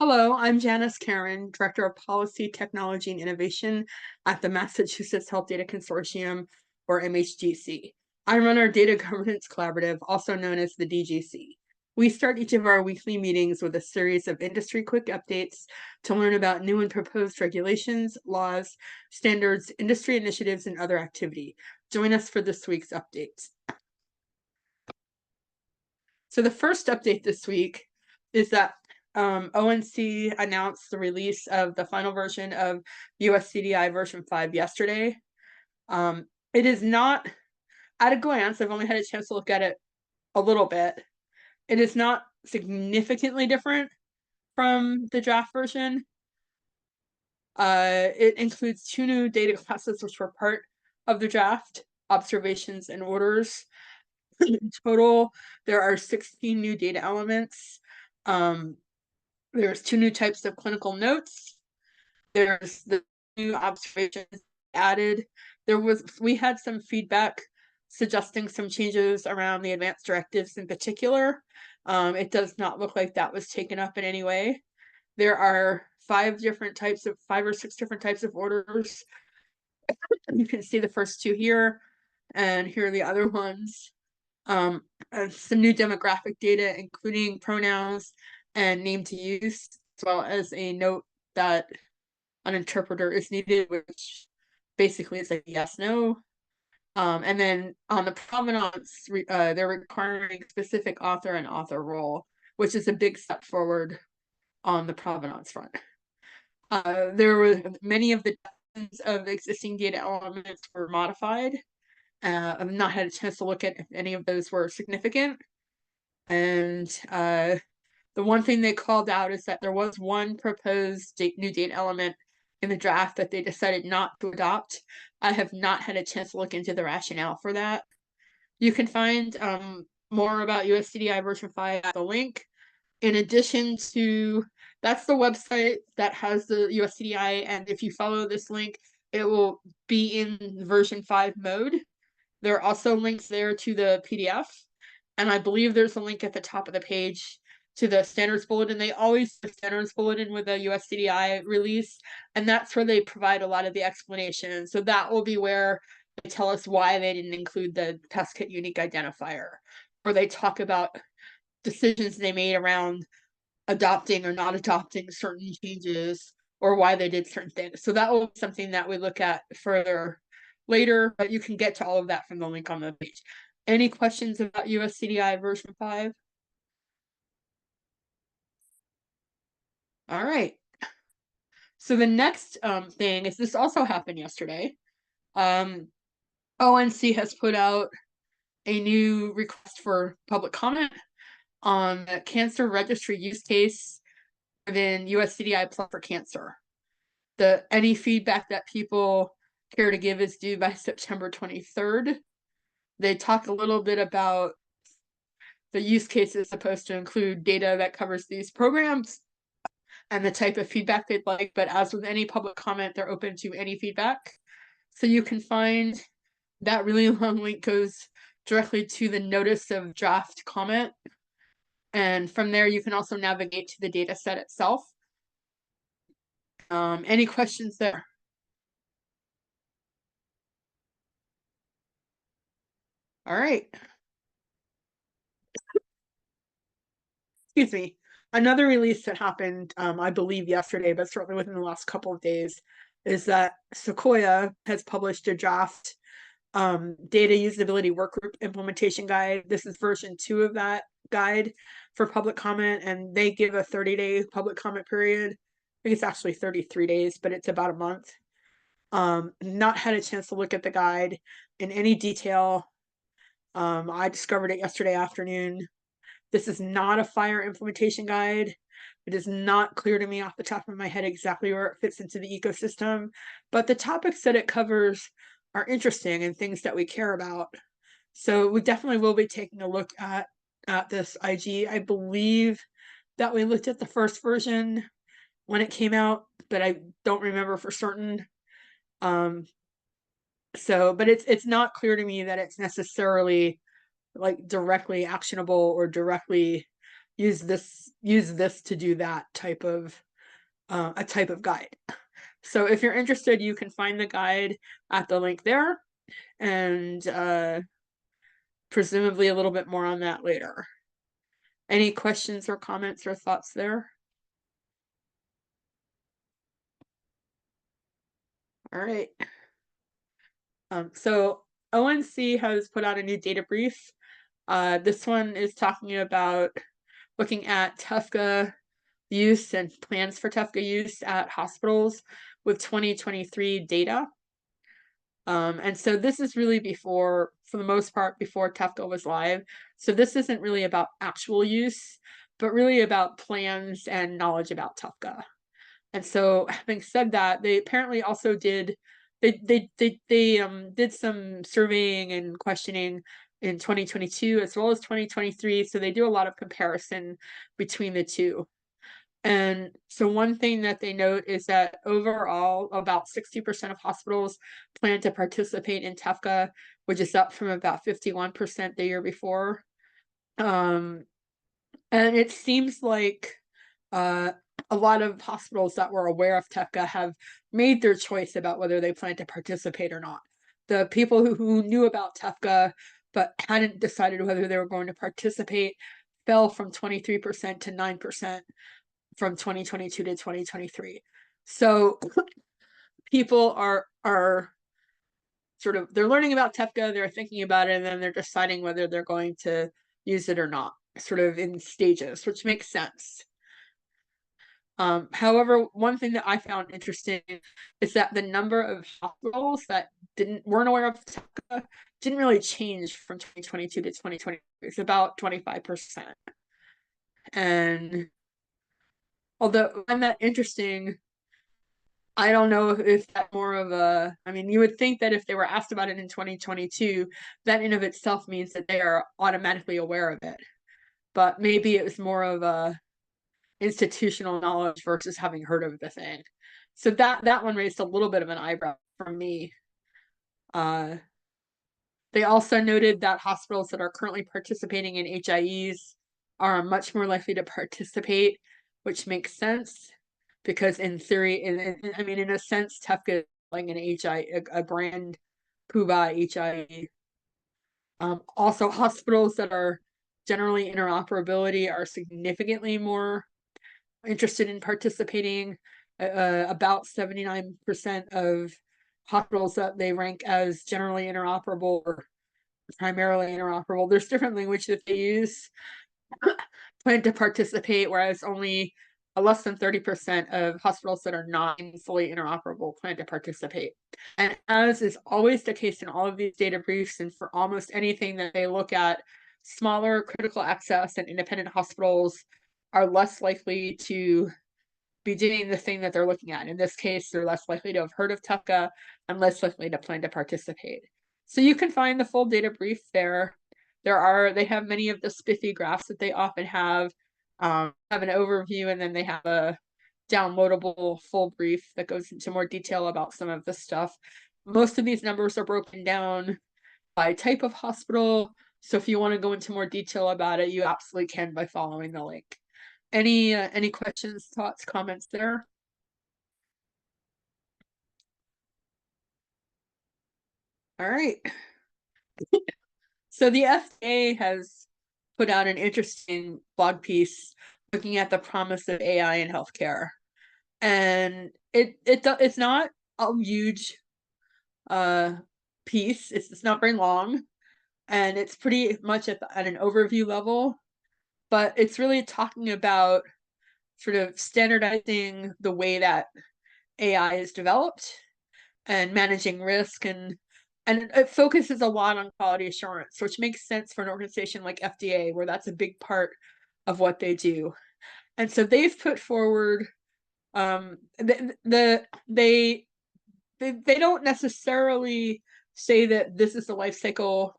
Hello, I'm Janice Karen, Director of Policy, Technology, and Innovation at the Massachusetts Health Data Consortium, or MHGC. I run our Data Governance Collaborative, also known as the DGC. We start each of our weekly meetings with a series of industry quick updates to learn about new and proposed regulations, laws, standards, industry initiatives, and other activity. Join us for this week's updates. So the first update this week is that ONC announced the release of the final version of US CDI version 5 yesterday. It is not, at a glance, I've only had a chance to look at it a little bit. It is not significantly different from the draft version. It includes 2 new data classes, which were part of the draft, observations and orders. In total, there are 16 new data elements. There's 2 new types of clinical notes. There's the new observations added. We had some feedback suggesting some changes around the advanced directives in particular. It does not look like that was taken up in any way. There are 5 or 6 different types of orders. You can see the first 2 here, and here are the other ones. Some new demographic data, including pronouns and name to use, as well as a note that an interpreter is needed, which basically is a yes, no. And then on the provenance, they're requiring specific author and author role, which is a big step forward on the provenance front. There were many of the dozens of existing data elements were modified. I've not had a chance to look at if any of those were significant. And the one thing they called out is that there was one proposed new data element in the draft that they decided not to adopt. I have not had a chance to look into the rationale for that. You can find more about USCDI version 5 at the link. In addition to, that's the website that has the USCDI, and if you follow this link, it will be in version 5 mode. There are also links there to the PDF, and I believe there's a link at the top of the page to the standards bulletin. They always do the standards bulletin with the USCDI release, and that's where they provide a lot of the explanation. So that will be where they tell us why they didn't include the test kit unique identifier, or they talk about decisions they made around adopting or not adopting certain changes, or why they did certain things. So that will be something that we look at further later, but you can get to all of that from the link on the page. Any questions about USCDI version 5? All right. So the next thing is, this also happened yesterday. ONC has put out a new request for public comment on the cancer registry use case within USCDI Plus for cancer. Any feedback that people care to give is due by September 23rd. They talk a little bit about the use case is supposed to include data that covers these programs and the type of feedback they'd like, but as with any public comment, they're open to any feedback. So you can find that really long link goes directly to the notice of draft comment. And from there, you can also navigate to the data set itself. Any questions there? All right. Excuse me. Another release that happened, I believe yesterday, but certainly within the last couple of days, is that Sequoia has published a draft data usability workgroup implementation guide. This is version 2 of that guide for public comment, and they give a 30-day public comment period. I think it's actually 33 days, but it's about a month. Not had a chance to look at the guide in any detail. I discovered it yesterday afternoon. This is not a fire implementation guide. It is not clear to me off the top of my head exactly where it fits into the ecosystem, but the topics that it covers are interesting and things that we care about. So we definitely will be taking a look at this IG. I believe that we looked at the first version when it came out, but I don't remember for certain. But it's not clear to me that it's necessarily like directly actionable or directly use this to do that type of a type of guide. So if you're interested, you can find the guide at the link there, and presumably a little bit more on that later. Any questions or comments or thoughts there? All right. So ONC has put out a new data brief. This one is talking about looking at TUFCA use and plans for TUFCA use at hospitals with 2023 data. And so this is really before, for the most part, before TUFCA was live. So this isn't really about actual use, but really about plans and knowledge about TUFCA. And so, having said that, they apparently also did did some surveying and questioning in 2022 as well as 2023. So they do a lot of comparison between the two. And so one thing that they note is that overall, about 60% of hospitals plan to participate in TEFCA, which is up from about 51% the year before. And it seems like a lot of hospitals that were aware of TEFCA have made their choice about whether they plan to participate or not. The people who knew about TEFCA but hadn't decided whether they were going to participate fell from 23% to 9% from 2022 to 2023. So people are sort of, they're learning about TEFCA, they're thinking about it, and then they're deciding whether they're going to use it or not, sort of in stages, which makes sense. However, one thing that I found interesting is that the number of hospitals that weren't aware of TEFCA didn't really change from 2022 to 2023. It's about 25%. And although I find that interesting, I don't know if that's more of a, I mean, you would think that if they were asked about it in 2022, that in of itself means that they are automatically aware of it. But maybe it was more of a institutional knowledge versus having heard of the thing. So that one raised a little bit of an eyebrow from me. They also noted that hospitals that are currently participating in HIEs are much more likely to participate, which makes sense because in theory, I mean, in a sense, TEFCA is like an a brand PUBA HIE. Also, hospitals that are generally interoperability are significantly more interested in participating. About 79% of hospitals that they rank as generally interoperable or primarily interoperable. There's different language that they use plan to participate, whereas only less than 30% of hospitals that are not fully interoperable plan to participate. And as is always the case in all of these data briefs and for almost anything that they look at, smaller critical access and independent hospitals are less likely to be doing the thing that they're looking at. In this case, they're less likely to have heard of TUFCA and less likely to plan to participate. So you can find the full data brief there. They have many of the spiffy graphs that they often have an overview, and then they have a downloadable full brief that goes into more detail about some of this stuff. Most of these numbers are broken down by type of hospital. So if you want to go into more detail about it, you absolutely can by following the link. Any questions, thoughts, comments there? All right. So the FDA has put out an interesting blog piece looking at the promise of AI in healthcare. And it's not a huge piece. It's not very long, and it's pretty much at an overview level, but it's really talking about sort of standardizing the way that AI is developed and managing risk, and it focuses a lot on quality assurance, which makes sense for an organization like FDA, where that's a big part of what they do. And so they've put forward they don't necessarily say that this is the life cycle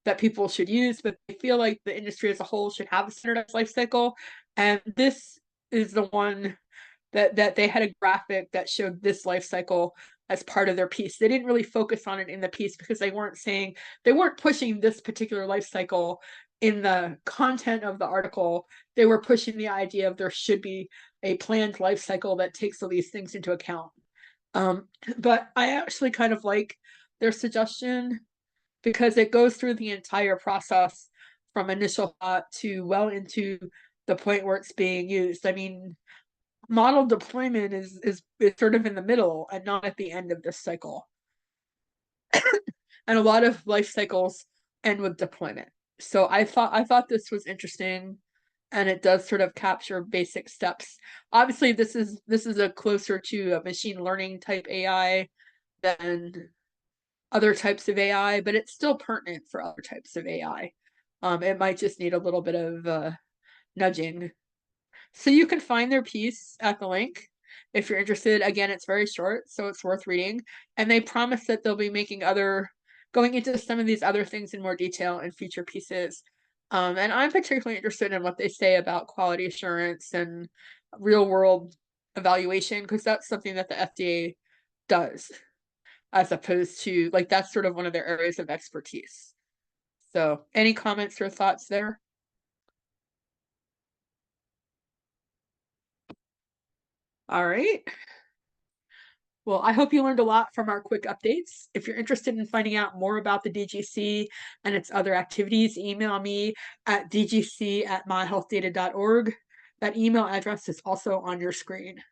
that people should use, but they feel like the industry as a whole should have a standardized life cycle. And this is the one that they had a graphic that showed this life cycle as part of their piece. They didn't really focus on it in the piece because they weren't pushing this particular life cycle in the content of the article, they were pushing the idea of there should be a planned life cycle that takes all these things into account. Um, but I actually kind of like their suggestion because it goes through the entire process from initial thought to well into the point where it's being used. I mean, model deployment is sort of in the middle and not at the end of this cycle. And a lot of life cycles end with deployment. So I thought this was interesting, and it does sort of capture basic steps. Obviously, this is a closer to a machine learning type AI than other types of AI, but it's still pertinent for other types of AI. It might just need a little bit of nudging. So you can find their piece at the link if you're interested. Again, it's very short, so it's worth reading. And they promise that they'll be going into some of these other things in more detail in future pieces. And I'm particularly interested in what they say about quality assurance and real world evaluation, because that's something that the FDA does, as opposed to like that's sort of one of their areas of expertise. So, any comments or thoughts there? All right. Well, I hope you learned a lot from our quick updates. If you're interested in finding out more about the DGC and its other activities, email me at dgc@myhealthdata.org. That email address is also on your screen.